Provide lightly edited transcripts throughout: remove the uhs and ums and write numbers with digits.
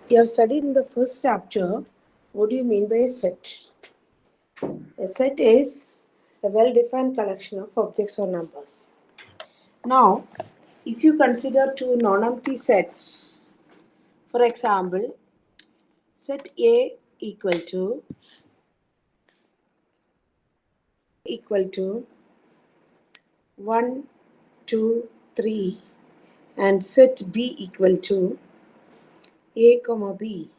You have studied in the first chapter. What do you mean by a set? A set is a well-defined collection of objects or numbers. Now, if you consider two non-empty sets, for example, set A equal to 1, 2, 3, and set B equal to A, B.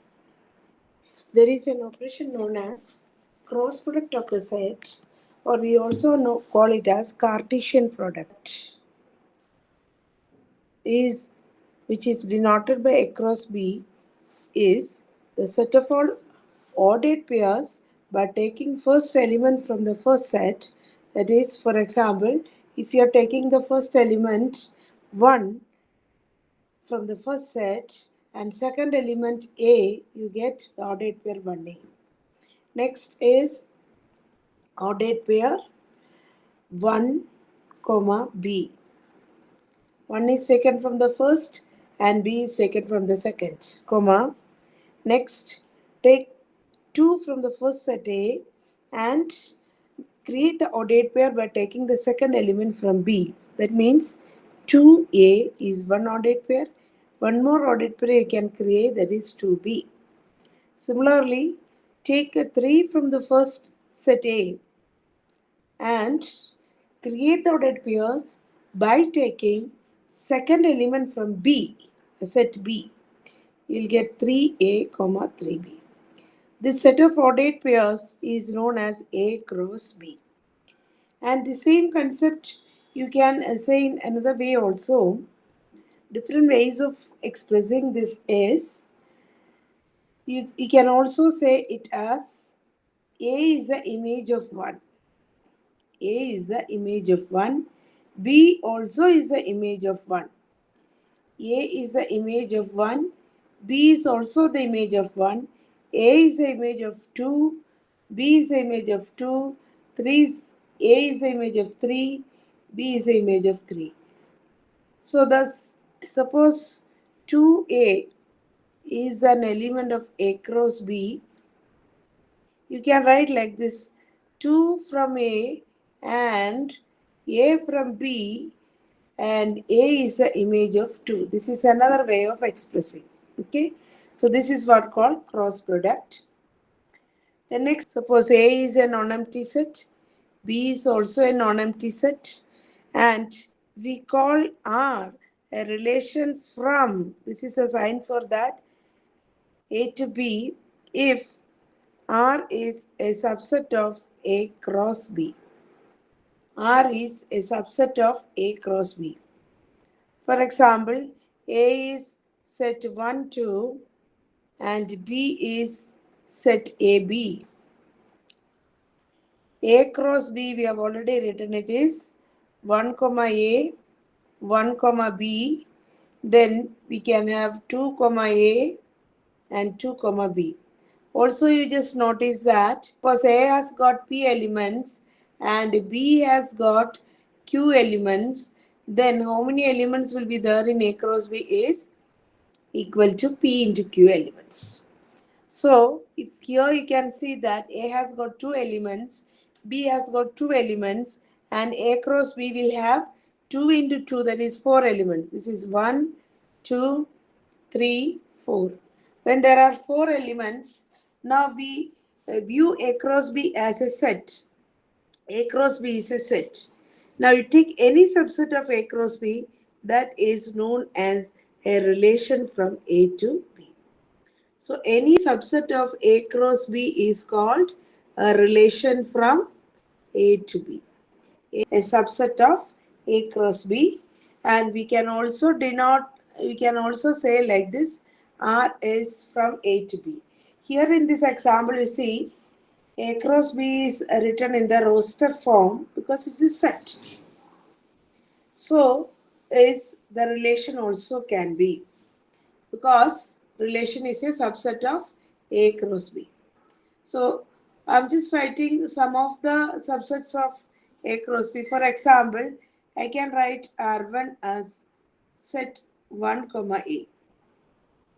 There is an operation known as cross product of the set, or we also call it as Cartesian product, is which is denoted by A cross B, is the set of all ordered pairs by taking first element from the first set. That is, for example, if you are taking the first element 1 from the first set and second element A, you get the ordered pair 1A. Next is ordered pair 1, B. 1 is taken from the first and B is taken from the second, comma. Next, take 2 from the first set A and create the ordered pair by taking the second element from B. That means 2A is one ordered pair. One more ordered pair you can create, that is 2B. Similarly, take a 3 from the first set A and create the ordered pairs by taking second element from B, set B. You'll get 3A, 3B. This set of ordered pairs is known as A cross B. And the same concept you can say in another way also. Different ways of expressing this is, you can also say it as A is the image of 1. A is the image of 1. B also is the image of 1. A is the image of 1. B is also the image of 1. A is the image of 2. B is the image of 2. 3 is, A is the image of 3. B is the image of 3. So thus, suppose 2A is an element of A cross B, you can write like this: 2 from A and A from B, and A is the image of 2. This is another way of expressing. Okay, so this is what called cross product. The next, suppose A is a non-empty set, B is also a non-empty set, and we call R a relation from, this is a sign for that, A to B, if R is a subset of A cross B. R is a subset of A cross B. For example, A is set 1, 2 and B is set AB. A cross B, we have already written it is 1, A, 1, B. Then we can have 2, A and 2, B. Also, you just notice that because A has got P elements and B has got Q elements, then how many elements will be there in A cross B is equal to P into Q elements. So, if here you can see that A has got 2 elements, B has got 2 elements, and A cross B will have 2 into 2, that is 4 elements. This is 1, 2, 3, 4. When there are 4 elements, now we view A cross B as a set. A cross B is a set. Now you take any subset of A cross B, that is known as a relation from A to B. So any subset of A cross B is called a relation from A to B. A subset of A cross B, and we can also say like this: R is from A to B. Here in this example, you see A cross B is written in the roster form because it is set. So is the relation also can be, because relation is a subset of A cross B. So I'm just writing some of the subsets of A cross B. For example, I can write R1 as set 1, A.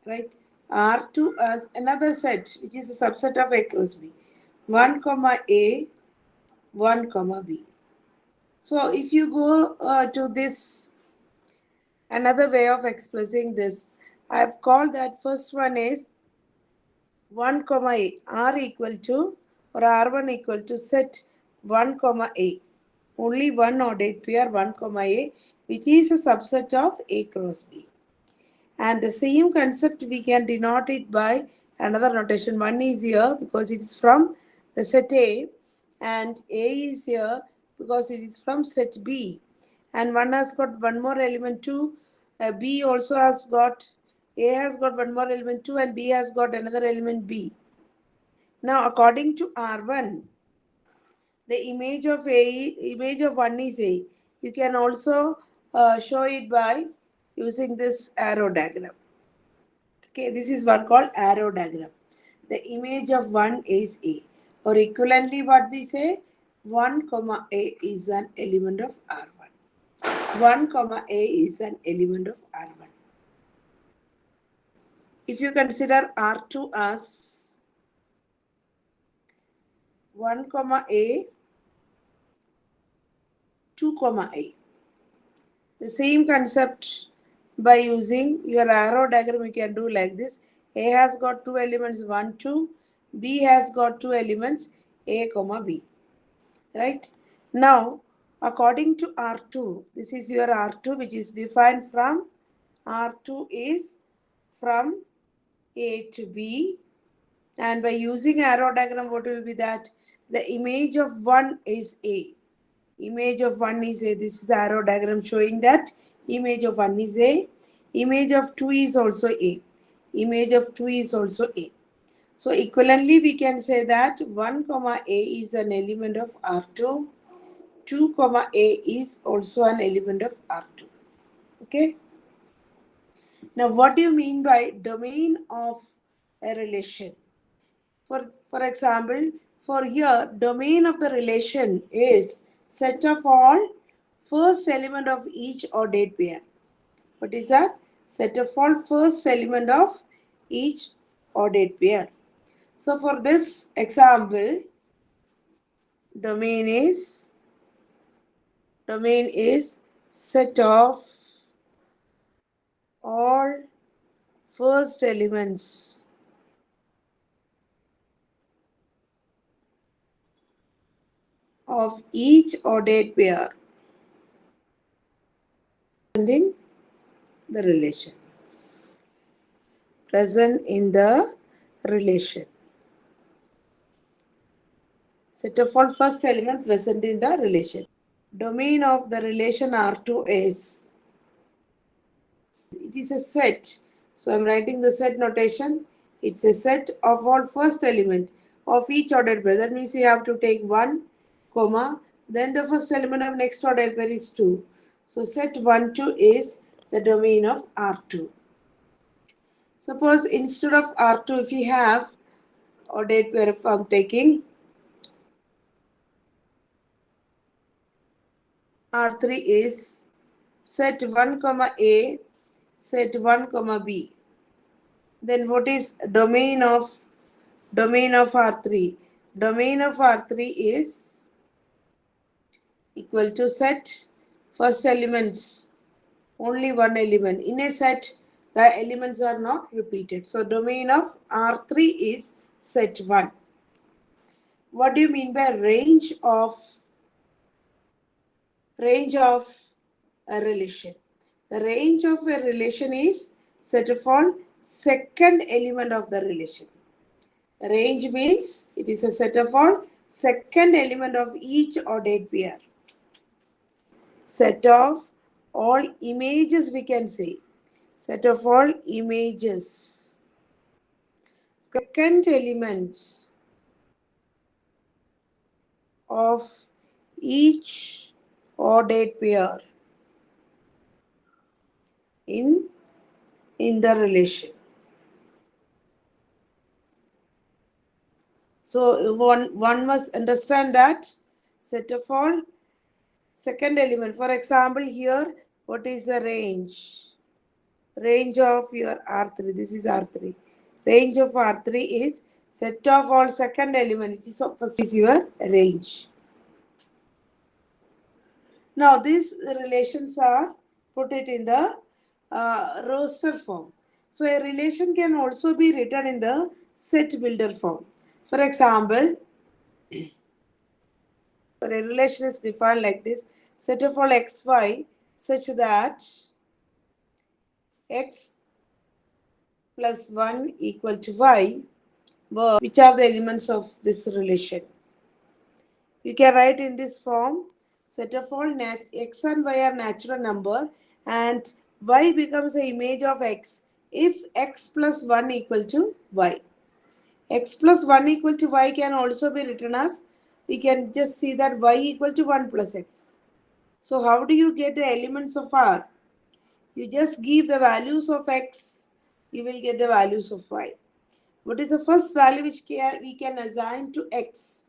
Right? R2 as another set, which is a subset of A cross B. 1 comma A, 1 comma B. So if you go to this, another way of expressing this, I have called that first one is 1 comma A, R equal to or R1 equal to set 1 comma A. Only one ordered pair 1 comma A, which is a subset of A cross B. And the same concept we can denote it by another notation. 1 is here because it is from the set A, and A is here because it is from set B. And one has got one more element 2. B also has got, A has got one more element 2, and B has got another element B. Now according to R1, the image of image of 1 is A. You can also show it by using this arrow diagram. Okay, this is what called arrow diagram. The image of 1 is A. Or equivalently what we say, 1 comma A is an element of R1. 1 comma A is an element of R1. If you consider R2 as 1 comma A, 2 comma A. The same concept by using your arrow diagram you can do like this. A has got two elements 1, 2. B has got two elements A comma B. Right? Now, according to R2, this is your R2 which is defined from R2 is from A to B. And by using arrow diagram, what will be that? The image of 1 is A. Image of 1 is A. This is the arrow diagram showing that image of 1 is A. Image of 2 is also A. Image of 2 is also A. So equivalently, we can say that 1 comma A is an element of R2. 2 comma A is also an element of R2. Okay. Now, what do you mean by domain of a relation? For example, for here, domain of the relation is set of all first element of each ordered pair. What is that? Set of all first element of each ordered pair. So for this example, domain is set of all first elements of each ordered pair present in the relation. Present in the relation. Set of all first element present in the relation. Domain of the relation R2 is, it is a set. So I'm writing the set notation. It's a set of all first element of each ordered pair. That means you have to take 1, comma, then the first element of next ordered pair is 2. So set 1, 2 is the domain of R2. Suppose instead of R2, if you have ordered pair, if I'm taking R3 is set 1 comma A, set 1 comma B. Then what is domain of R3? Domain of R3 is equal to set first elements, only one element. In a set, the elements are not repeated. So domain of R3 is set 1. What do you mean by range of a relation? The range of a relation is set of all second element of the relation. Range means it is a set of all second element of each ordered pair. Set of all images, we can say. Set of all images. Second element of each ordered pair in the relation. So one must understand that set of all second element. For example, here, what is the range? Range of your R3. This is R3. Range of R3 is set of all second element. So first is your range. Now these relations are put it in the roster form. So a relation can also be written in the set builder form. For example, a relation is defined like this: set of all xy such that x plus 1 equal to y, which are the elements of this relation. You can write in this form: set of all x and y are natural number and y becomes the image of x if x plus 1 equal to y. X plus 1 equal to y can also be written as, we can just see that y equal to 1 plus x. So how do you get the elements of R? You just give the values of x, you will get the values of y. What is the first value which we can assign to x?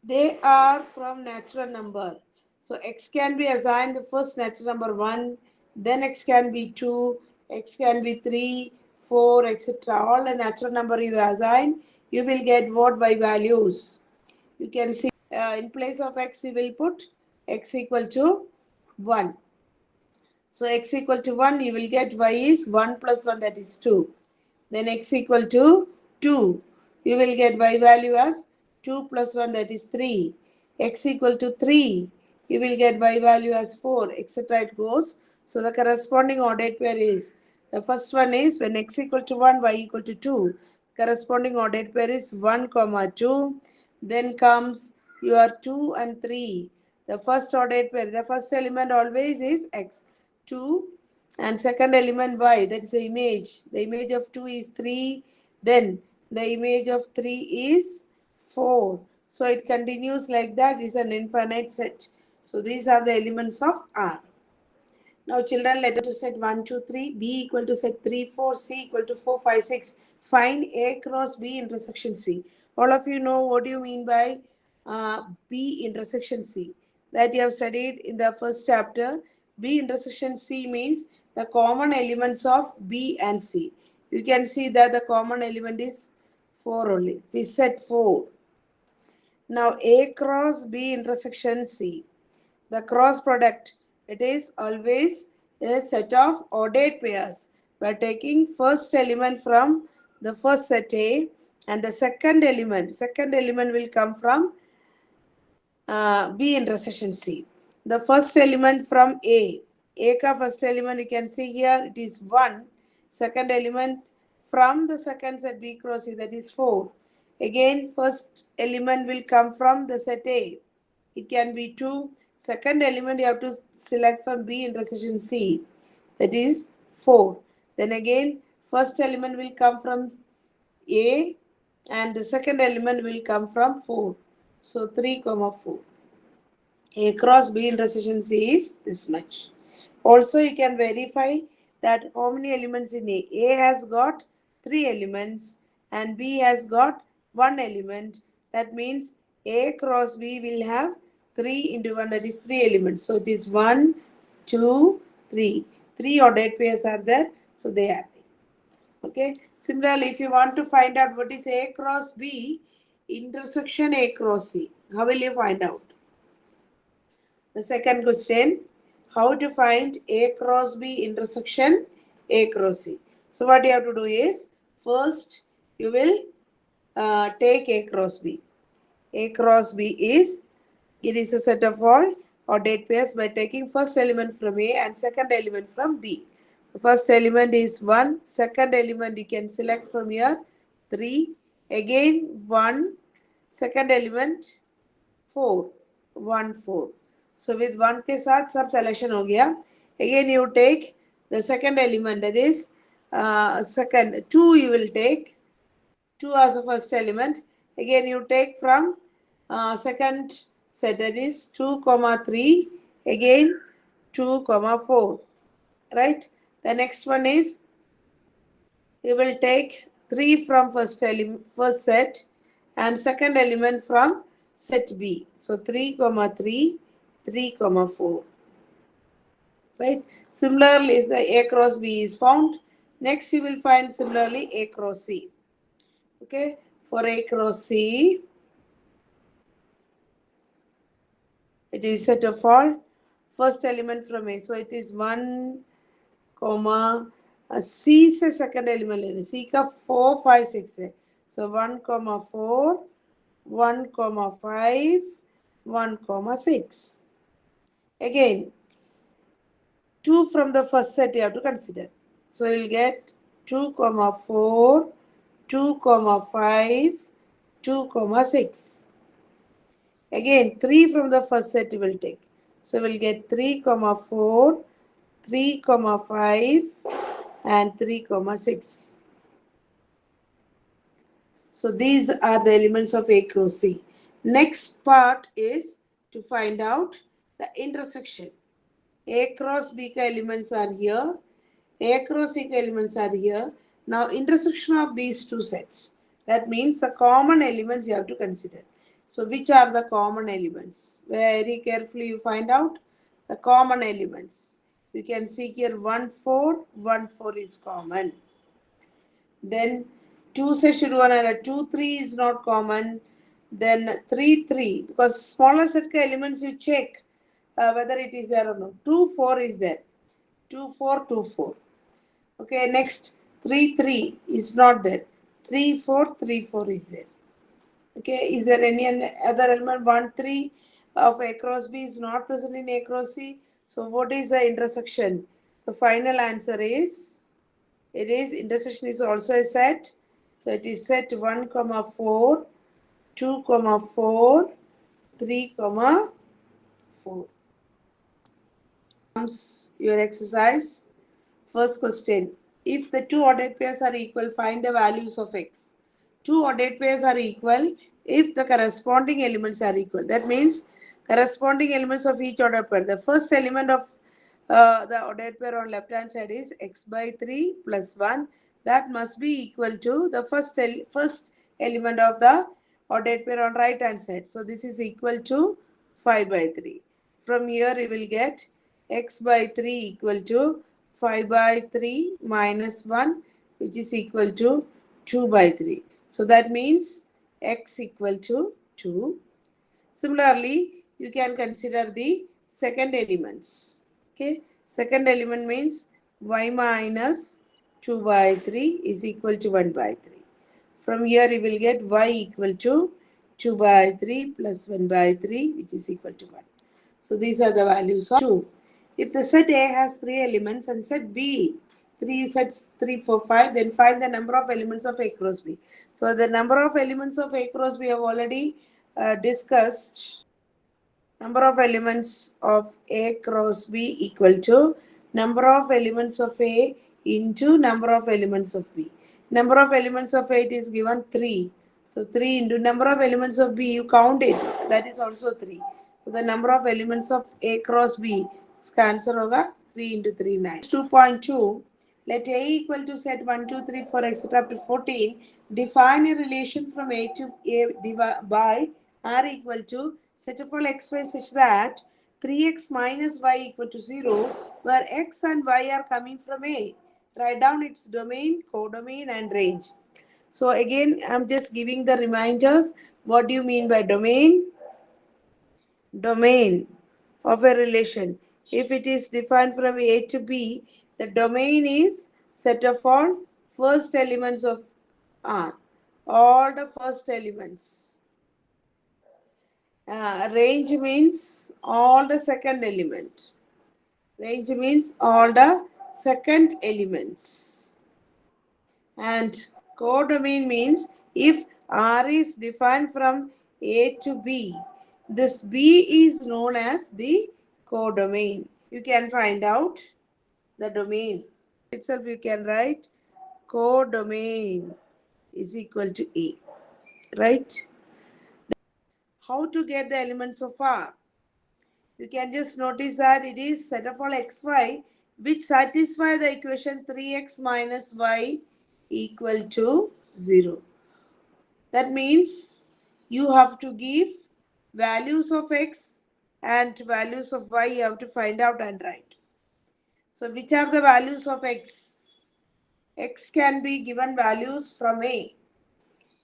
They are from natural number. So x can be assigned the first natural number 1, then x can be 2, x can be 3, 4, etc. All the natural number you assign, you will get what by values. You can see in place of x, you will put x equal to 1. So x equal to 1, you will get y is 1 plus 1, that is 2. Then x equal to 2. You will get y value as 2 plus 1, that is 3. X equal to 3. You will get y value as 4, etc. It goes. So the corresponding ordered pair is, the first one is when x equal to 1, y equal to 2. Corresponding ordered pair is 1, 2. Then comes your 2 and 3. The first ordered pair, the first element always is x. 2 and second element y, that is the image of 2 is 3, then the image of 3 is 4. So it continues like that. It's an infinite set. So these are the elements of R. Now children, let us to set 1, 2, 3, B equal to set 3, 4, C equal to 4, 5, 6. Find A cross B intersection C. All of you know what do you mean by B intersection C. That you have studied in the first chapter. B intersection C means the common elements of B and C. You can see that the common element is 4 only. This set 4. Now A cross B intersection C. The cross product, it is always a set of ordered pairs by taking first element from the first set A and the second element will come from B intersection C. The first element from A ka first element you can see here, it is 1. Second element from the second set B cross C, that is 4. Again, first element will come from the set A. It can be 2. Second element you have to select from B intersection C, that is 4. Then again, first element will come from A and the second element will come from 4. So 3, 4. A cross B intersection C is this much. Also, you can verify that how many elements in A. A has got 3 elements and B has got 1 element. That means A cross B will have 3 into 1, that is 3 elements. So it is 1, 2, 3. 3 ordered pairs are there, so they are there. Okay. Similarly, if you want to find out what is A cross B intersection A cross C, how will you find out? The second question, how to find A cross B intersection A cross C. So what you have to do is, first you will take A cross B. A cross B is, it is a set of all ordered pairs by taking first element from A and second element from B. So first element is 1, second element you can select from here 3, again 1, second element 4, 1, 4. So with 1 के साथ सब selection हो गया. Again you take the second element, that is second 2 you will take 2 as the first element. Again you take from second set, that is 2, 3. Again 2, 4. Right. The next one is you will take 3 from first set and second element from set B. So 3, 3, 3, 4. Right. Similarly, the A cross B is found. Next, you will find similarly A cross C. Okay, for A cross C, it is set of all first element from A. So it is 1, comma, C is a second element. C का 4, 5, 6 है. So 1, 4, 1, 5, 1, 6. Again, 2 from the first set you have to consider. So you will get 2, 4, 2, 5, 2, 6. Again, 3 from the first set you will take. So we'll get 3, 4, 3, 5, and 3, 6. So these are the elements of A cross C. Next part is to find out the intersection. A cross B ka elements are here. A cross C ka elements are here. Now intersection of these two sets. That means the common elements you have to consider. So which are the common elements? Very carefully you find out the common elements. You can see here 1, 4. 1, 4 is common. Then 2 se shuru hona 2, 3 is not common. Then 3, 3. Because smaller set ka elements you check whether it is there or not. 2, 4 is there. 2, 4, 2, 4. Okay, next 3, 3 is not there. 3, 4, 3, 4 is there. Okay, is there any other element? 1, 3 of A cross B is not present in A cross C. So what is the intersection? The final answer is, it is intersection is also a set. So it is set 1, 4, 2, 4, 3, 4. Comes your exercise. First question. If the two ordered pairs are equal, find the values of x. Two ordered pairs are equal if the corresponding elements are equal. That means corresponding elements of each ordered pair. The first element of the ordered pair on left hand side is x by 3 plus 1. That must be equal to the first element of the ordered pair on right hand side. So this is equal to 5 by 3. From here you will get x by 3 equal to 5 by 3 minus 1, which is equal to 2 by 3. So that means x equal to 2. Similarly, you can consider the second elements. Okay, second element means y minus 2 by 3 is equal to 1 by 3. From here you will get y equal to 2 by 3 plus 1 by 3, which is equal to 1. So these are the values of 2. If the set A has 3 elements and set B 3 sets 3, 4, 5, then find the number of elements of A cross B. So the number of elements of A cross B have already discussed. Number of elements of A cross B equal to number of elements of A into number of elements of B. Number of elements of A is given 3. So 3 into number of elements of B, you count it. That is also 3. So the number of elements of A cross B, इसका answer होगा 3 into 3, 9. 2.2. Let A equal to set 1, 2, 3, 4, etc. up to 14. Define a relation from A to A by R equal to set of all xy such that 3x minus y equal to 0, where x and y are coming from A. Write down its domain, codomain, and range. So again, I'm just giving the reminders. What do you mean by domain? Domain of a relation. If it is defined from A to B, the domain is set of all first elements of R. All the first elements. Range means all the second element. Range means all the second elements. And codomain means if R is defined from A to B, this B is known as the codomain. You can find out the domain. Itself you can write codomain is equal to A. Right? How to get the elements of R? You can just notice that it is set of all xy which satisfy the equation 3x minus y equal to 0. That means you have to give values of x and values of y you have to find out and write. So which are the values of x? X can be given values from A.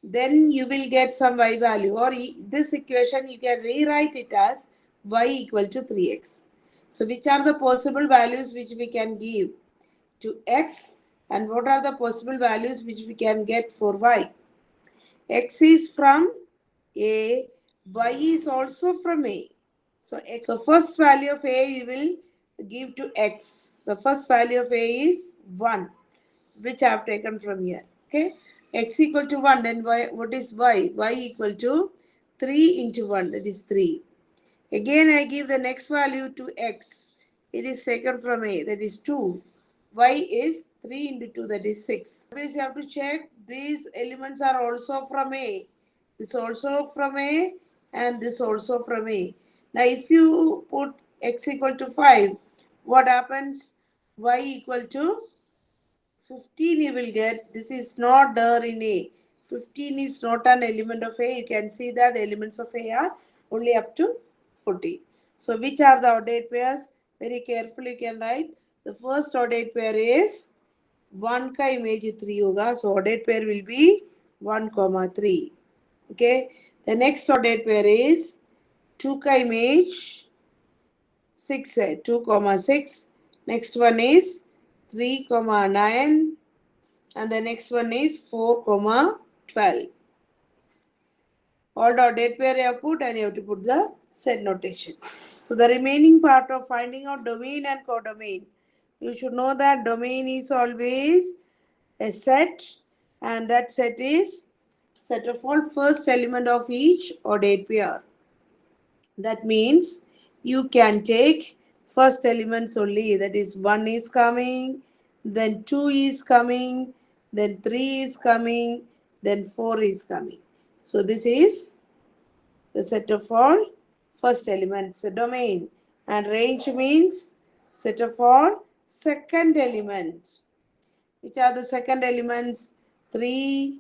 Then you will get some y value, or this equation you can rewrite it as y equal to 3x. So which are the possible values which we can give to x, and what are the possible values which we can get for y? X is from A, y is also from A. So first value of A you will give to x. The first value of A is 1, which I have taken from here. Okay, x equal to 1, then y, what is y? Y equal to 3 into 1, that is 3. Again, I give the next value to x. It is taken from A, that is 2. Y is 3 into 2, that is 6. Always you have to check these elements are also from A. This also from A and this also from A. Now, if you put x equal to 5, what happens? Y equal to 15 you will get. This is not there in A. 15 is not an element of A. You can see that elements of A are only up to 14. So which are the ordered pairs? Very carefully you can write. The first ordered pair is 1 ka image 3 hoga. So ordered pair will be 1 comma 3. Okay. The next ordered pair is 2 ka image 6 hai. 2 comma 6. Next one is 3 comma 9. And the next one is 4 comma 12. All the ordered pair you have put, and you have to put the set notation. So the remaining part of finding out domain and codomain, you should know that domain is always a set, and that set is set of all first element of each ordered pair. That means you can take first elements only, that is 1 is coming, then 2 is coming, then 3 is coming, then 4 is coming. So this is the set of all first elements, a domain. And range means set of all second element. Which are the second elements? 3,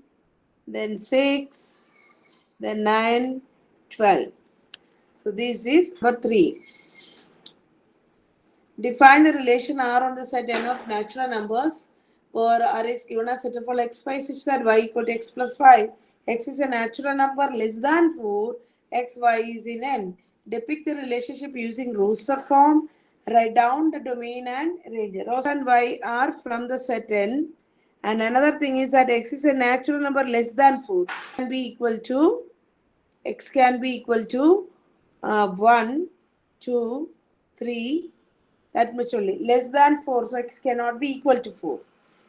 then 6, then 9, 12. So this is number 3. Define the relation R on the set n of natural numbers where R is given as set of all x, y such that y equal to x plus 5. X is a natural number less than 4. X, y is in n. Depict the relationship using roster form. Write down the domain and range. Roster and y are from the set n. And another thing is that x is a natural number less than 4. Can be equal to, x can be equal to 1, 2, 3, that much only. Less than 4, so x cannot be equal to 4.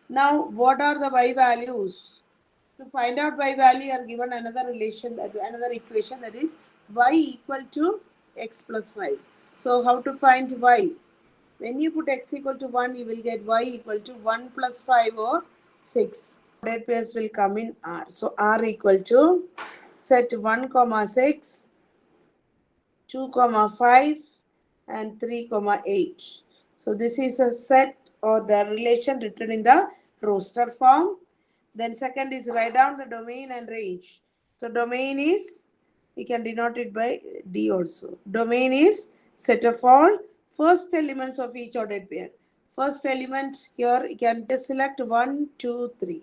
Now, what are the y values? To find out y value, you are given another relation, another equation, that is y equal to x plus 5. So, how to find y? When you put x equal to 1, you will get y equal to 1 plus 5 or 6. Ordered pairs will come in R. So, R equal to set 1 comma 6, 2 comma 5, and 3 comma 8. So this is a set or the relation written in the roster form. Then second is write down the domain and range. So domain is, we can denote it by D also. Domain is set of all first elements of each ordered pair. First element here, you can just select 1, 2, 3.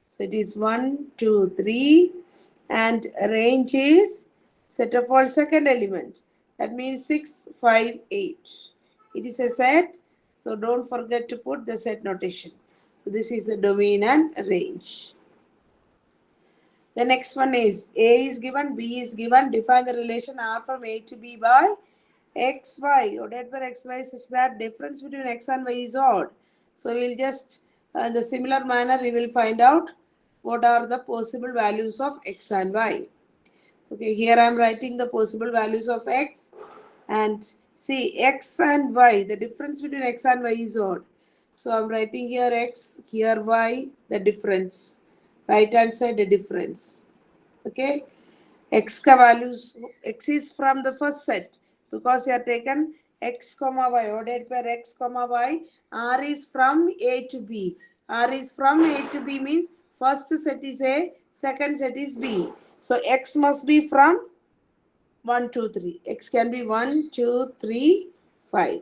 So it is 1, 2, 3, and range is set of all second element. That means 6, 5, 8. It is a set, so don't forget to put the set notation. So this is the domain and range. The next one is A is given, B is given. Define the relation R from A to B by x, y. Ordered by x, y such that difference between x and y is odd. So we'll just, in the similar manner, we will find out what are the possible values of x and y. Okay, here I am writing the possible values of x, and see x and y, the difference between x and y is odd. So I am writing here x, here y, the difference. Right hand side, the difference. Okay, x ka values, x is from the first set because you have taken x comma y, ordered pair x comma y. R is from A to B. R is from A to B means first set is A, second set is B. So x must be from 1, 2, 3. X can be 1, 2, 3, 5.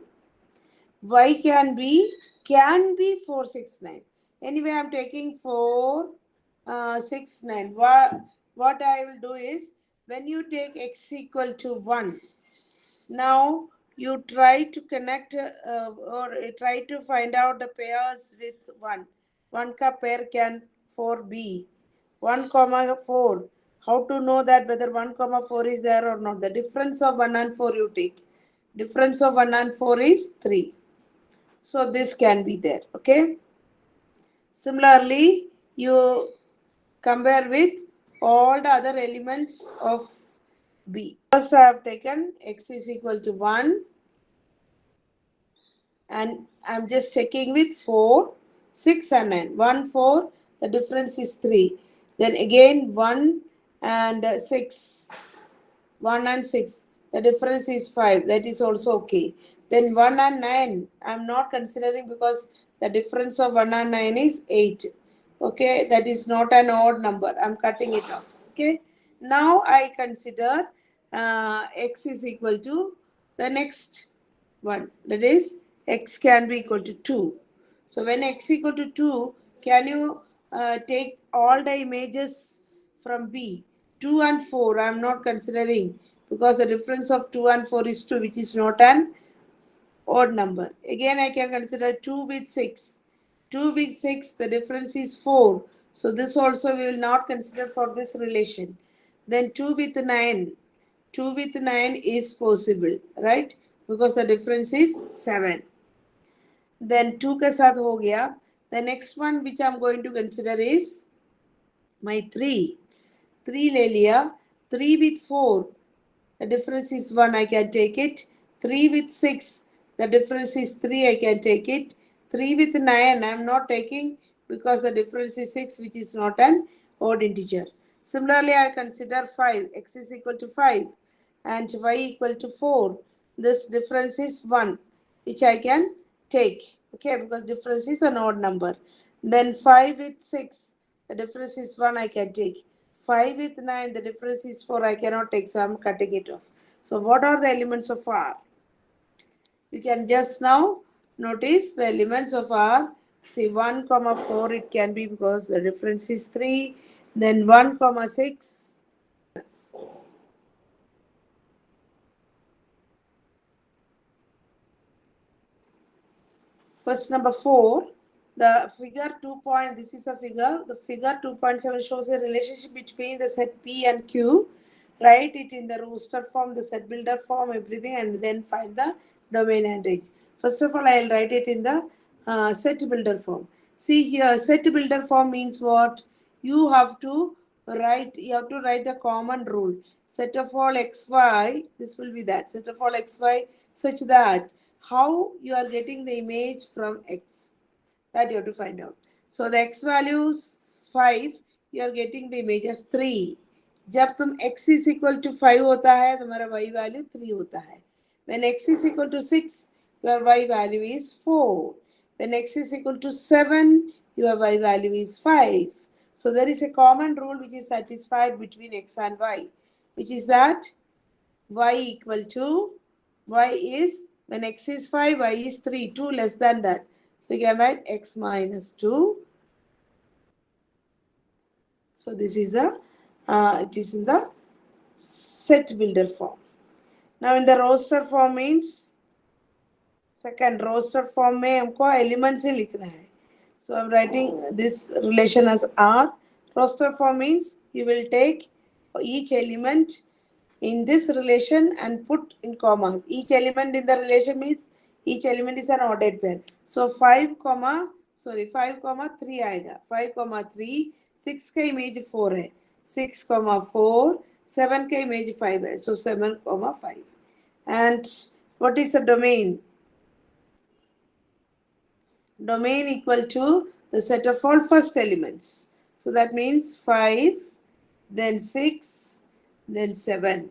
Y can be 4, 6, 9. Anyway, I'm taking 4, 6, 9. What I will do is, when you take x equal to 1, now you try to connect or try to find out the pairs with 1. 1 ka pair can 4 be. 1 comma 4. How to know that whether 1 comma 4 is there or not? The difference of 1 and 4 you take. Difference of 1 and 4 is 3. So this can be there. Okay. Similarly, you compare with all the other elements of B. First I have taken x is equal to 1 and I'm just checking with 4, 6 and 9. 1, 4, the difference is 3. Then again 1 and 6. 1 and 6. The difference is 5. That is also okay. Then 1 and 9. I'm not considering because the difference of 1 and 9 is 8. Okay. That is not an odd number. I'm cutting it off. Okay. Now I consider x is equal to the next one. That is x can be equal to 2. So when x equal to 2, can you take all the images from B? 2 and 4 I am not considering because the difference of 2 and 4 is 2, which is not an odd number. Again, I can consider 2 with 6. 2 with 6, the difference is 4. So this also we will not consider for this relation. Then 2 with 9. 2 with 9 is possible, right? Because the difference is 7. Then 2 के साथ हो गया. The next one which I am going to consider is my 3. 3 ले लिया. 3 with 4. The difference is 1, I can take it. 3 with 6, the difference is 3, I can take it. 3 with 9, I am not taking because the difference is 6, which is not an odd integer. Similarly, I consider 5, x is equal to 5 and y equal to 4. This difference is 1, which I can take, okay, because difference is an odd number. Then 5 with 6, the difference is 1, I can take. 5 with 9, the difference is 4, I cannot take, so I'm cutting it off. So what are the elements of R? You can just now notice the elements of R. See 1 comma 4 it can be because the difference is 3. Then 1 comma 6. First number 4. The figure 2 point, this is a figure. The figure 2.7 shows a relationship between the set P and Q. Write it in the roster form, the set builder form, everything, and then find the domain and range. First of all, I'll write it in the set builder form. See here, set builder form means what? You have to write the common rule. Set of all xy, this will be that. Set of all xy such that how you are getting the image from x. That you have to find out. So the x value is 5, you are getting the image as 3. जब तुम x is equal to 5 होता है तुम्हारा y value 3 होता है. When x is equal to 6, your y value is 4. When x is equal to 7, your y value is 5. So there is a common rule which is satisfied between x and y, which is that y equal to, y is, when x is 5, y is 3, 2 less than that. So you can write x minus 2. So this is it is in the set builder form. Now in the roster form means, second roster form में हमको elements ही लिखना है. So I'm writing this relation as R. Roster form means you will take each element in this relation and put in commas. Each element in the relation means each element is an ordered pair. So 5 comma 3 आएगा. 5 comma 3, 6 का image 4 है. 6 comma 4, 7 का image 5 है. So 7 comma 5. And what is the domain? Domain equal to the set of all first elements. So that means 5, then 6, then 7.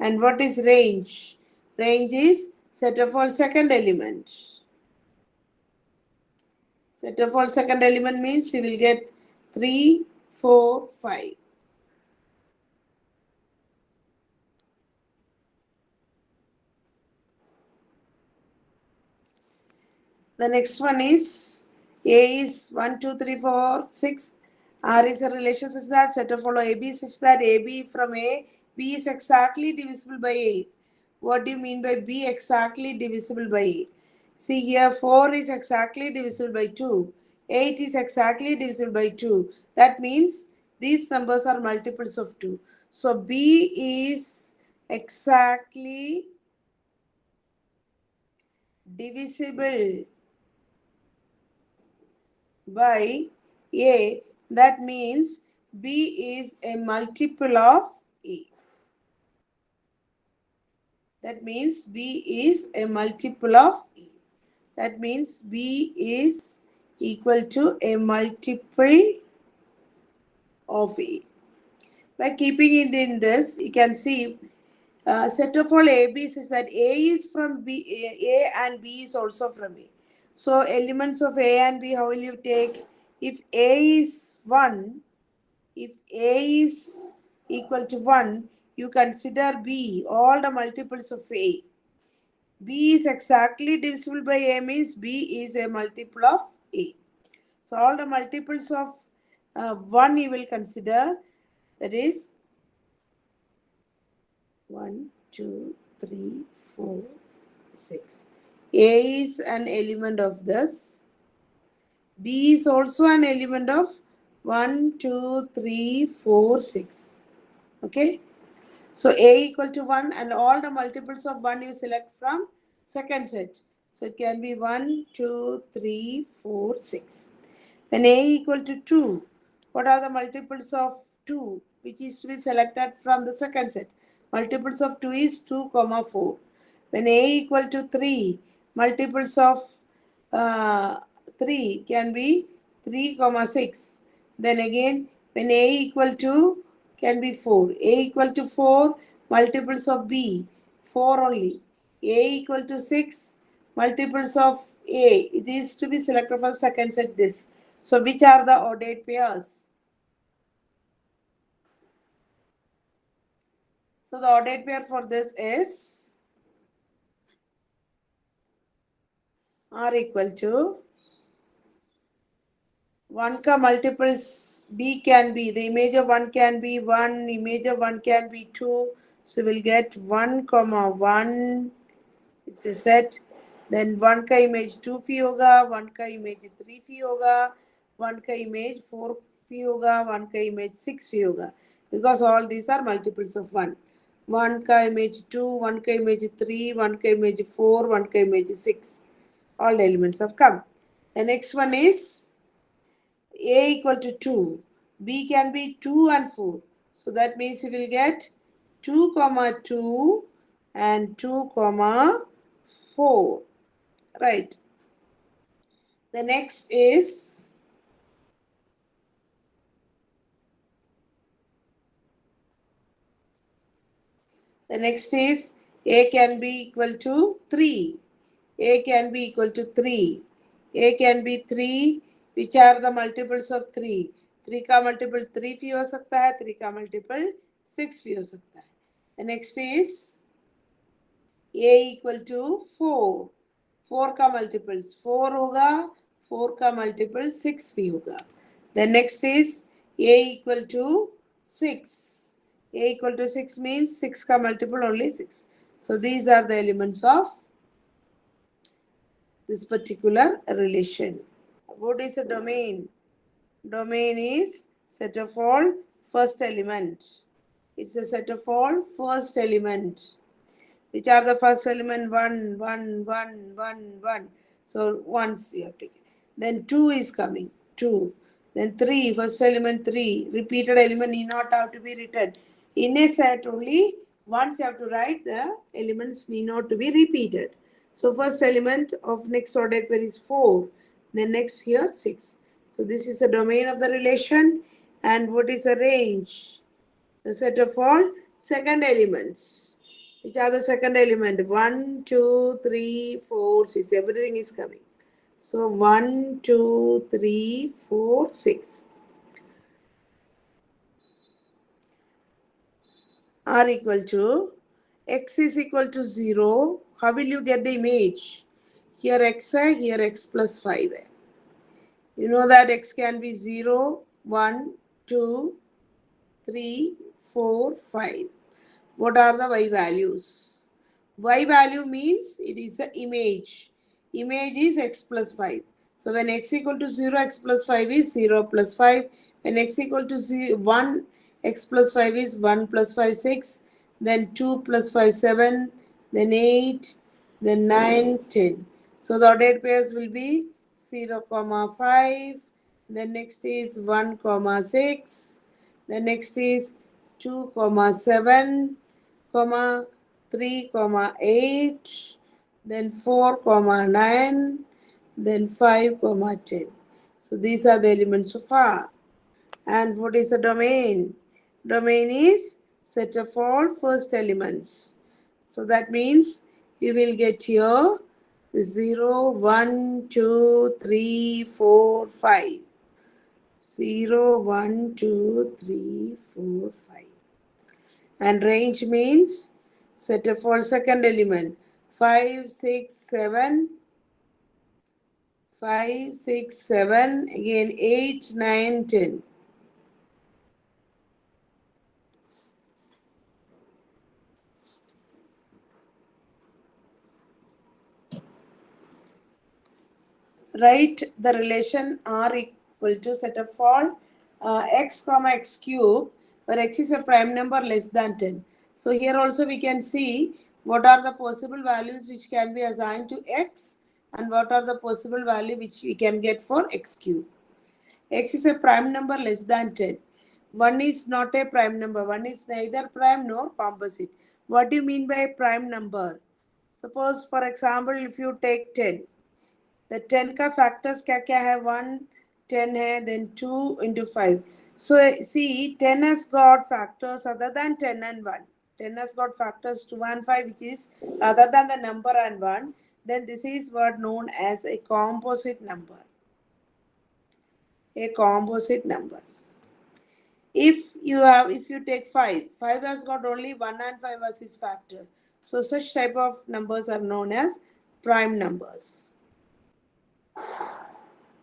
And what is range? Range is set of all second element. Set of all second element means you will get 3, 4, 5. The next one is A is 1, 2, 3, 4, 6. R is a relation such that set of follow AB such that AB from A, B is exactly divisible by A. What do you mean by B exactly divisible by A? See here, 4 is exactly divisible by 2. 8 is exactly divisible by 2. That means these numbers are multiples of 2. So B is exactly divisible by A. That means B is a multiple of A. That means B is a multiple of A. That means B is equal to a multiple of A. By keeping it in this, you can see set of all ABs is that A is from B, A and B is also from A. So elements of A and B, how will you take? If A is 1, if A is equal to 1, you consider B, all the multiples of A. B is exactly divisible by A means B is a multiple of A. So all the multiples of 1 you will consider, that is 1, 2, 3, 4, 6. A is an element of this. B is also an element of 1, 2, 3, 4, 6. Okay. So A equal to 1 and all the multiples of 1 you select from second set. So it can be 1, 2, 3, 4, 6. When A equal to 2, what are the multiples of 2 which is to be selected from the second set? Multiples of 2 is 2, 4. When A equal to 3, multiples of 3 can be 3, 6. Then again, when A equal to can be 4. A equal to 4, multiples of B, 4 only. A equal to 6, multiples of A. It is to be selected from second set this. So which are the ordered pairs? So the ordered pair for this is R equal to 1 ka multiples B can be, the image of 1 can be 1, image of 1 can be 2. So we'll get 1, 1, it's a set. Then 1 का image 2 फी होगा, 1 का image 3 फी होगा, 1 का image 4 फी होगा, 1 का image 6 फी होगा. Because all these are multiples of 1. 1 का image 2, 1 का image 3, 1 का image 4, 1 का image 6. All the elements have come. The next one is A equal to 2. B can be 2 and 4. So that means you will get 2, 2 and 2, 4. Right. The next is A can be equal to 3. A can be equal to 3. A can be 3. Which are the multiples of 3? 3 का multiple 3 भी हो सकता है, 3 का multiple 6 भी हो सकता है. The next is A equal to 4. 4 का multiples 4 होगा, 4 का multiple 6 भी होगा. The next is A equal to 6. A equal to 6 means 6 का multiple only 6. So these are the elements of this particular relation. What is a domain? Domain is set of all first element. It's a set of all first element. Which are the first element? 1, 1, 1, 1, 1. So once you have to. Then 2 is coming. 2. Then 3. First element 3. Repeated element need not have to be written. In a set only, once you have to write, the elements need not to be repeated. So first element of next ordered pair is 4. Then next here 6. So this is the domain of the relation. And what is the range? The set of all second elements. Which are the second element? 1, 2, 3, 4, 6. Everything is coming. So 1, 2, 3, 4, 6. R equal to x is equal to 0. How will you get the image? Here x है, here x plus 5 है. You know that x can be 0, 1, 2, 3, 4, 5. What are the y values? Y value means it is the image. Image is x plus 5. So when x equal to 0, x plus 5 is 0 plus 5. When x equal to 1, x plus 5 is 1 plus 5, 6. Then 2 plus 5, 7. Then 8. Then 9, 10. So the ordered pairs will be 0, comma 5. Then next is 1, comma 6. The next is 2, comma 7, comma 3, comma 8, then 4, comma 9, then 5, comma 10. So these are the elements of R. And what is the domain? Domain is set of all first elements. So that means you will get here 0, 1, 2, 3, 4, 5. 0, 1, 2, 3, 4, 5. And range means set of all second element 5, 6, 7, 5, 6, 7, again 8, 9, 10. Write the relation R equal to set of all x comma x cube where x is a prime number less than 10. So here also we can see what are the possible values which can be assigned to x and what are the possible value which we can get for x cube. X is a prime number less than 10. 1 is not a prime number. 1 is neither prime nor composite. What do you mean by prime number? Suppose for example if you take 10. The 10 का factors क्या है 1 10 है then 2 into 5. So see 10 has got factors other than 10 and 1. 10 has got factors 2 and 5 which is other than the number and 1. Then this is what known as a composite number. A composite number. If you take 5 has got only 1 and 5 as its factor. So such type of numbers are known as prime numbers.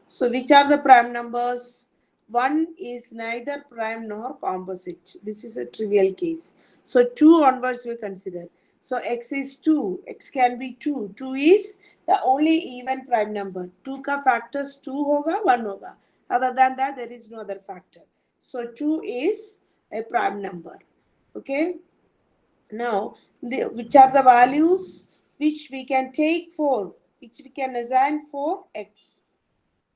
So which are the prime numbers? 1 is neither prime nor composite. This is a trivial case. So 2 onwards we consider. So x is 2. X can be 2. 2 is the only even prime number. 2 ka factors 2 hoga, 1 hoga. Other than that, there is no other factor. So 2 is a prime number. Okay. Now, which are the values which we can take for, which we can assign for x?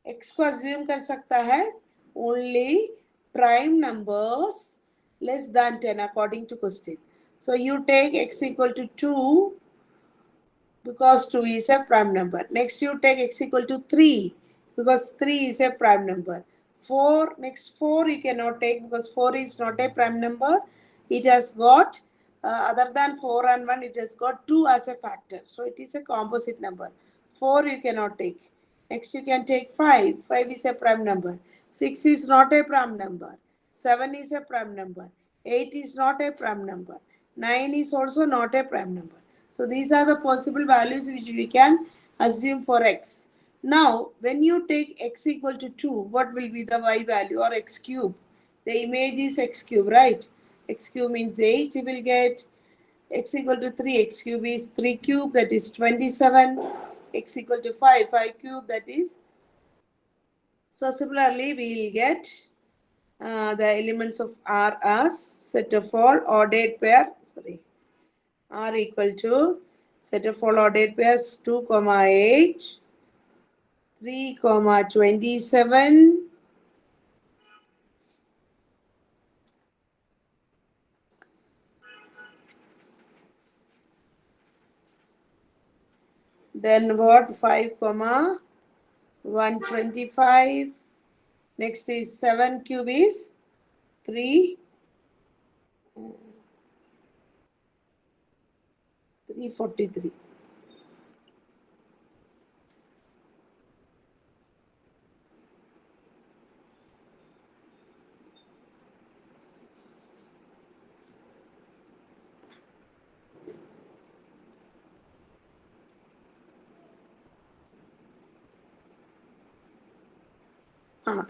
x को assume कर सकता है only prime numbers less than 10 according to question. So you take x equal to 2 because 2 is a prime number. Next you take x equal to 3 because 3 is a prime number. 4, next 4 you cannot take because 4 is not a prime number. It has got other than 4 and 1 it has got 2 as a factor. So it is a composite number. 4 you cannot take. Next you can take 5. 5 is a prime number. 6 is not a prime number. 7 is a prime number. 8 is not a prime number. 9 is also not a prime number. So these are the possible values which we can assume for x. Now, when you take x equal to 2, what will be the y value or x cube? The image is x cube, right? X cube means 8, you will get x equal to 3, x cube is 3 cube, that is 27. X equal to 5, 5 cube, that is. So similarly, we will get the elements of R as set of all ordered pair, R equal to set of all ordered pairs 2, 8, 3, 27, then what 5, 125. Next is 7 cube is 3, 343.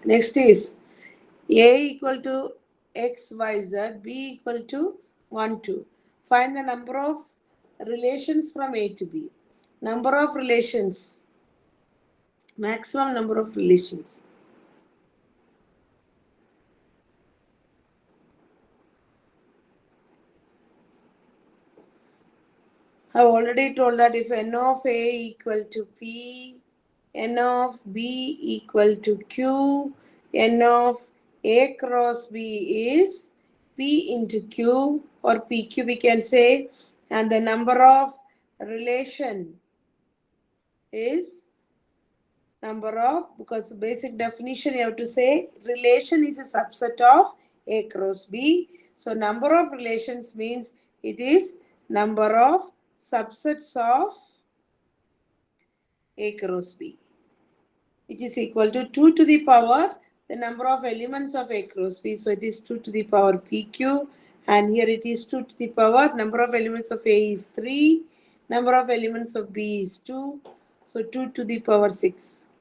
Next is A equal to X, Y, Z, B equal to 1, 2. Find the number of relations from A to B. Number of relations, maximum number of relations. I've already told that if n of A equal to P, n of B equal to Q, n of A cross B is P into Q or PQ we can say, and the number of relation is number of, because basic definition you have to say relation is a subset of A cross B. So number of relations means it is number of subsets of A cross B, which is equal to 2 to the power the number of elements of A cross B. So it is 2 to the power PQ, and here it is 2 to the power number of elements of A is 3, number of elements of B is 2, so 2 to the power 6.